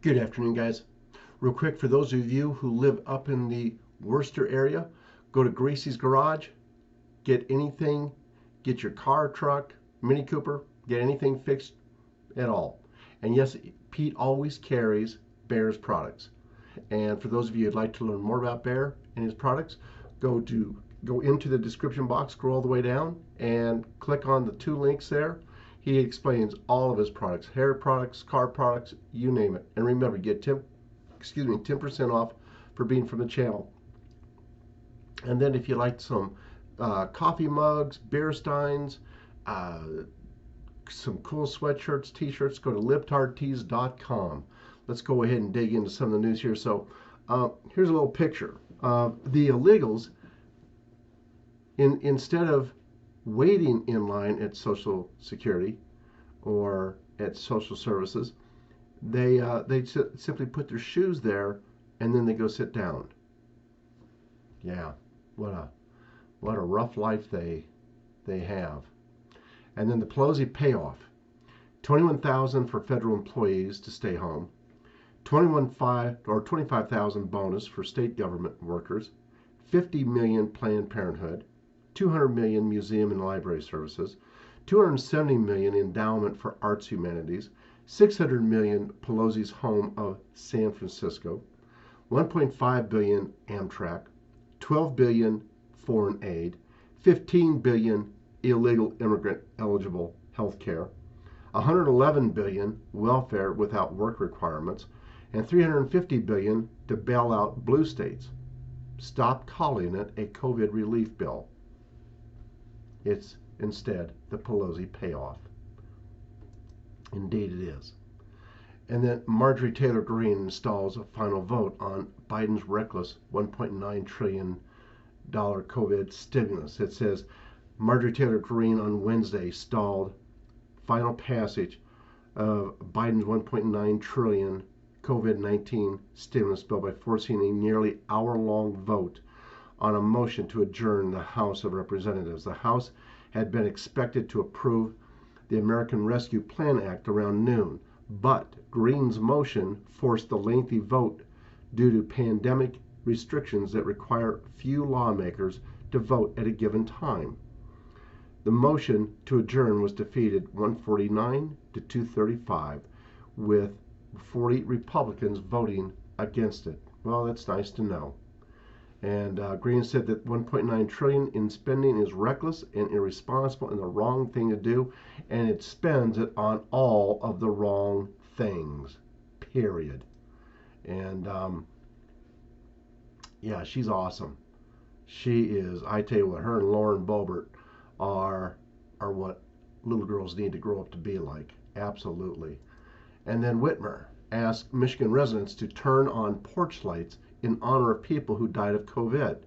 Good afternoon, guys. Real quick, for those of you who live up in the Worcester area, go to Gracie's Garage, get anything, get your car, truck, Mini Cooper, get anything fixed at all. And yes, Pete always carries Bear's products. And for those of you who'd like to learn more about Bear and his products, go into the description box, scroll all the way down, and click on the two links there. He explains all of his products, hair products, car products, you name it. And remember, get 10% off for being from the channel. And then if you like some coffee mugs, beer steins, some cool sweatshirts, t-shirts, go to libtardtees.com. Let's go ahead and dig into some of the news here. So here's a little picture. The illegals, instead of waiting in line at Social Security or at social services, they simply put their shoes there and then they go sit down. Yeah, what a rough life they have. And then the Pelosi payoff: 21,000 for federal employees to stay home, 25,000 bonus for state government workers, 50 million Planned Parenthood, 200 million museum and library services, 270 million endowment for arts humanities, 600 million Pelosi's home of San Francisco, 1.5 billion Amtrak, 12 billion foreign aid, 15 billion illegal immigrant eligible health care, 111 billion welfare without work requirements, and 350 billion to bail out blue states. Stop calling it a COVID relief bill. It's instead the Pelosi payoff. Indeed it is. And then Marjorie Taylor Greene installs a final vote on Biden's reckless $1.9 trillion COVID stimulus. It says Marjorie Taylor Greene on Wednesday stalled final passage of Biden's $1.9 trillion COVID-19 stimulus bill by forcing a nearly hour-long vote on a motion to adjourn the House of Representatives. The House had been expected to approve the American Rescue Plan Act around noon, but Greene's motion forced the lengthy vote due to pandemic restrictions that require few lawmakers to vote at a given time. The motion to adjourn was defeated 149 to 235, with 40 Republicans voting against it. Well, that's nice to know. And Greene said that 1.9 trillion in spending is reckless and irresponsible and the wrong thing to do, and it spends it on all of the wrong things. Period. And yeah, she's awesome. She is. I tell you what, her and Lauren Boebert are what little girls need to grow up to be like. Absolutely. And then Whitmer asked Michigan residents to turn on porch lights in honor of people who died of COVID.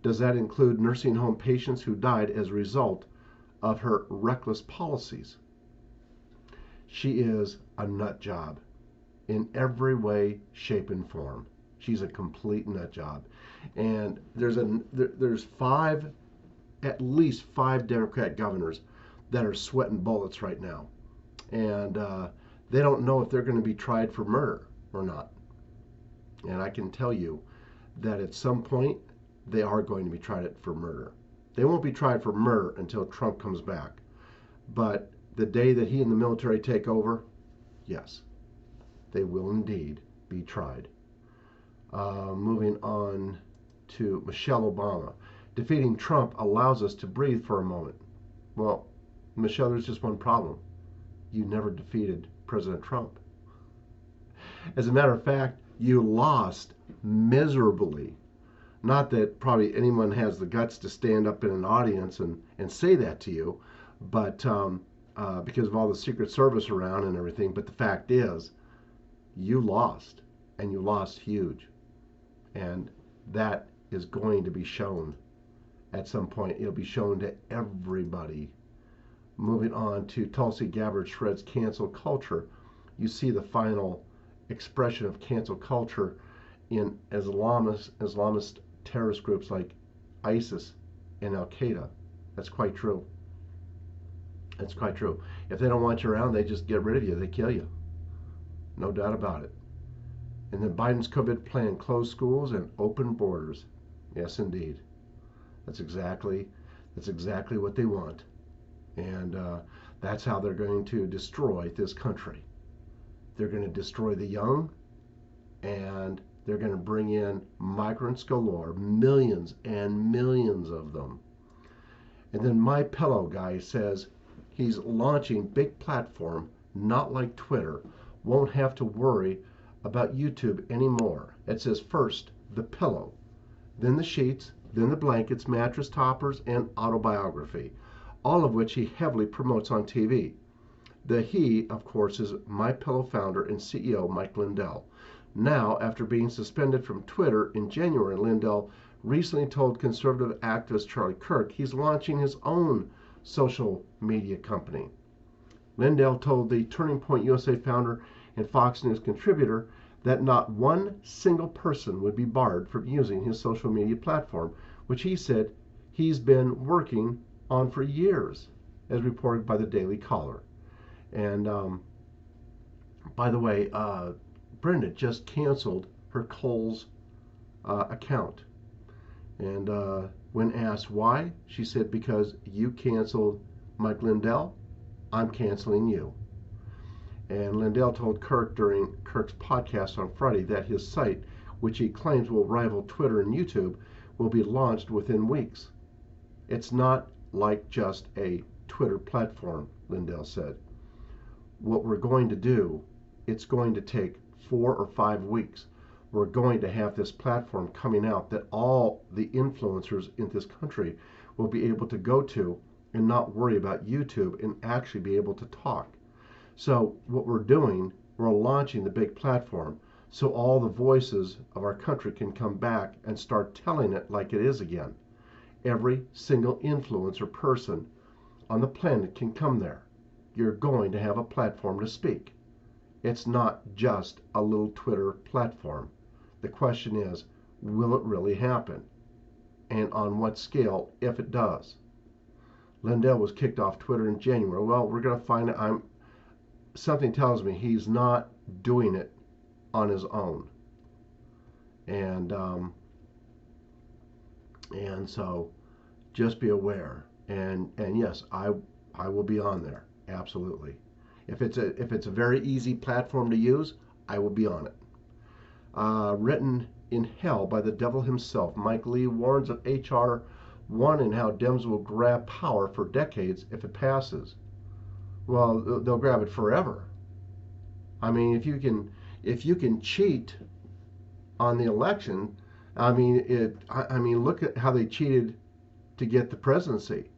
Does that include nursing home patients who died as a result of her reckless policies? She is a nut job in every way, shape, and form. She's a complete nut job. And there's at least five Democrat governors that are sweating bullets right now. And they don't know if they're going to be tried for murder or not. And I can tell you that at some point they are going to be tried for murder. They won't be tried for murder until Trump comes back. But the day that he and the military take over, yes, they will indeed be tried. Moving on to Michelle Obama. Defeating Trump allows us to breathe for a moment. Well, Michelle, there's just one problem. You never defeated President Trump. As a matter of fact, you lost miserably. Not that probably anyone has the guts to stand up in an audience and say that to you, but because of all the Secret Service around and everything. But the fact is, you lost, and you lost huge. And that is going to be shown at some point. It'll be shown to everybody. Moving on to Tulsi Gabbard shreds cancel culture. You see the final expression of cancel culture in Islamist terrorist groups like ISIS and Al Qaeda. That's quite true. That's quite true. If they don't want you around, they just get rid of you. They kill you. No doubt about it. And then Biden's COVID plan closed schools and open borders. Yes, indeed. That's exactly what they want. And that's how they're going to destroy this country. They're going to destroy the young, and they're going to bring in migrants galore, millions and millions of them. And then My Pillow guy says he's launching big platform, not like Twitter, won't have to worry about YouTube anymore. It says first the pillow, then the sheets, then the blankets, mattress toppers, and autobiography, all of which he heavily promotes on TV. The he, of course, is My Pillow founder and CEO Mike Lindell. Now, after being suspended from Twitter in January, Lindell recently told conservative activist Charlie Kirk he's launching his own social media company. Lindell told the Turning Point USA founder and Fox News contributor that not one single person would be barred from using his social media platform, which he said he's been working on for years, as reported by the Daily Caller. And by the way, Brenda just canceled her Kohl's account. And when asked why, she said, because you canceled Mike Lindell, I'm canceling you. And Lindell told Kirk during Kirk's podcast on Friday that his site, which he claims will rival Twitter and YouTube, will be launched within weeks. It's not like just a Twitter platform, Lindell said. What we're going to do, it's going to take 4 or 5 weeks. We're going to have this platform coming out that all the influencers in this country will be able to go to and not worry about YouTube and actually be able to talk. So what we're doing, we're launching the big platform so all the voices of our country can come back and start telling it like it is again. Every single influencer person on the planet can come there. You're going to have a platform to speak. It's not just a little Twitter platform. The question is, will it really happen? And on what scale, if it does? Lindell was kicked off Twitter in January. Well, we're going to find out. Something tells me he's not doing it on his own. And so just be aware. And yes, I will be on there. Absolutely. If it's a very easy platform to use, I will be on it. Written in hell by the devil himself, Mike Lee warns of H.R. 1 and how Dems will grab power for decades if it passes. Well, they'll grab it forever. I mean, if you can cheat on the election, I mean, look at how they cheated to get the presidency.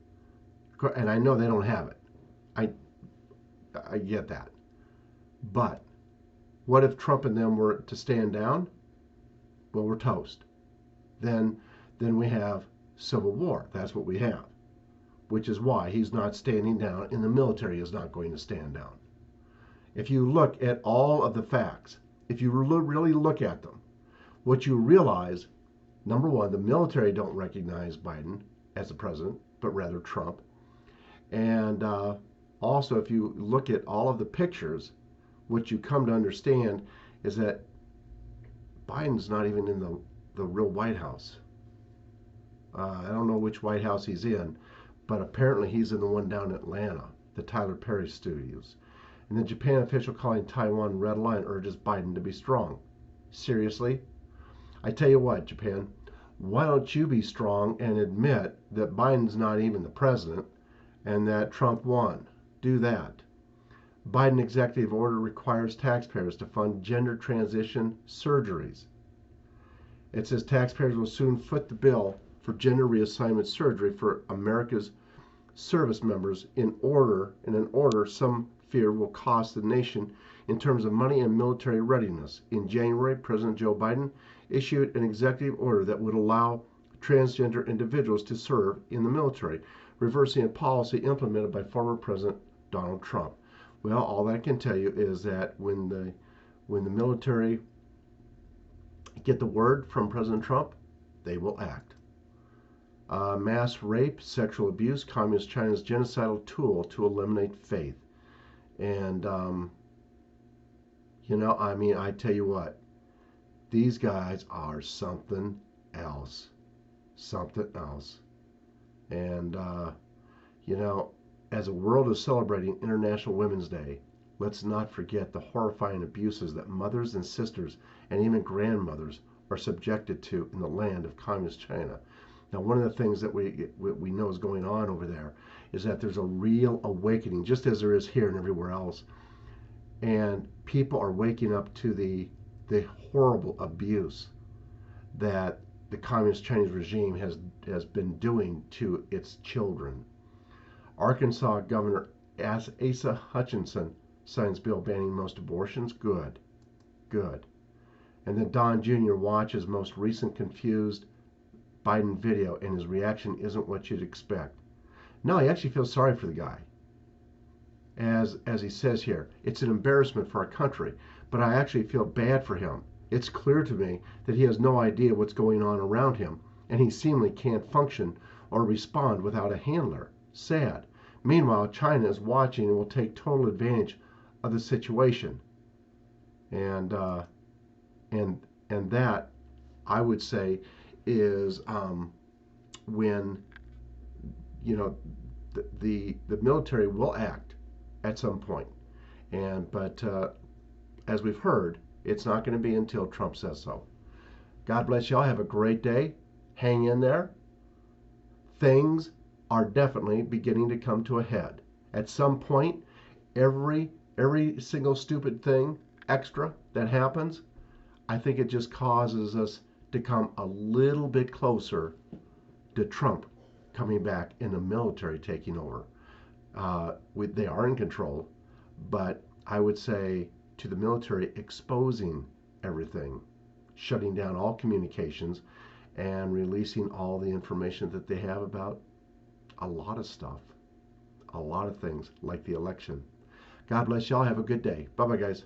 And I know they don't have it. I get that. But what if Trump and them were to stand down? Well, we're toast. Then we have civil war. That's what we have. Which is why he's not standing down, and the military is not going to stand down. If you look at all of the facts, if you really look at them, what you realize, number one, the military don't recognize Biden as the president, but rather Trump. And also, if you look at all of the pictures, what you come to understand is that Biden's not even in the real White House. I don't know which White House he's in, but apparently he's in the one down in Atlanta, the Tyler Perry Studios. And the Japan official calling Taiwan red line urges Biden to be strong. Seriously? I tell you what, Japan, why don't you be strong and admit that Biden's not even the president and that Trump won? Do that. Biden executive order requires taxpayers to fund gender transition surgeries. It says taxpayers will soon foot the bill for gender reassignment surgery for America's service members in an order some fear will cost the nation in terms of money and military readiness. In January, President Joe Biden issued an executive order that would allow transgender individuals to serve in the military, reversing a policy implemented by former President Donald Trump. Well, all I can tell you is that when the military get the word from President Trump, they will act. Mass rape, sexual abuse, Communist China's genocidal tool to eliminate faith. And, I tell you what, These guys are something else. Something else. And, you know, as the world is celebrating International Women's Day, let's not forget the horrifying abuses that mothers and sisters and even grandmothers are subjected to in the land of communist China. Now, one of the things that we know is going on over there is that there's a real awakening, just as there is here and everywhere else, and people are waking up to the horrible abuse that the communist Chinese regime has been doing to its children. Arkansas Governor Asa Hutchinson signs bill banning most abortions. Good, good. And then Don Jr. watches most recent confused Biden video, and his reaction isn't what you'd expect. No, he actually feels sorry for the guy. As he says here, it's an embarrassment for our country, but I actually feel bad for him. It's clear to me that he has no idea what's going on around him, and he seemingly can't function or respond without a handler. Sad. Meanwhile, China is watching and will take total advantage of the situation. And and that, I would say, is when the military will act at some point. But as we've heard, it's not going to be until Trump says so. God bless y'all. Have a great day. Hang in there. Things are definitely beginning to come to a head. At some point, every single stupid thing extra that happens, I think it just causes us to come a little bit closer to Trump coming back and the military taking over. They are in control, but I would say to the military exposing everything, shutting down all communications, and releasing all the information that they have about a lot of stuff, a lot of things like the election. God bless y'all. Have a good day. Bye bye, guys.